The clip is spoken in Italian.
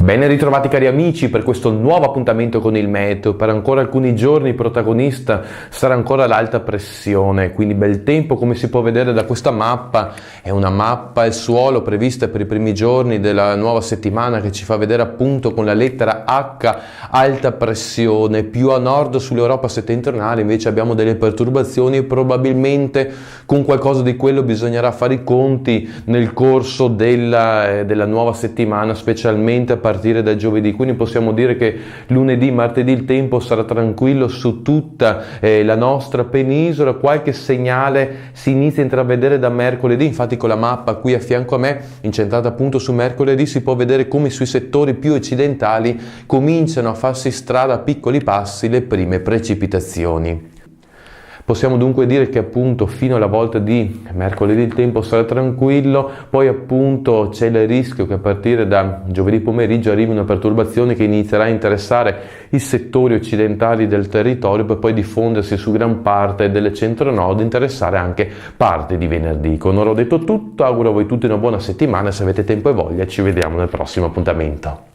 Ben ritrovati cari amici per questo nuovo appuntamento con il meteo. Per ancora alcuni giorni protagonista sarà ancora l'alta pressione, quindi bel tempo. Come si può vedere da questa mappa, è una mappa al suolo prevista per i primi giorni della nuova settimana, che ci fa vedere appunto con la lettera H alta pressione. Più a nord sull'Europa settentrionale invece abbiamo delle perturbazioni e probabilmente con qualcosa di quello bisognerà fare i conti nel corso della nuova settimana, specialmente a partire da giovedì. Quindi possiamo dire che lunedì, martedì il tempo sarà tranquillo su tutta la nostra penisola. Qualche segnale si inizia a intravedere da mercoledì, infatti con la mappa qui a fianco a me, incentrata appunto su mercoledì, si può vedere come sui settori più occidentali cominciano a farsi strada a piccoli passi le prime precipitazioni. Possiamo dunque dire che appunto fino alla volta di mercoledì il tempo sarà tranquillo, poi appunto c'è il rischio che a partire da giovedì pomeriggio arrivi una perturbazione che inizierà a interessare i settori occidentali del territorio per poi diffondersi su gran parte del centro-nord, interessare anche parte di venerdì. Con ora ho detto tutto, auguro a voi tutti una buona settimana, se avete tempo e voglia ci vediamo nel prossimo appuntamento.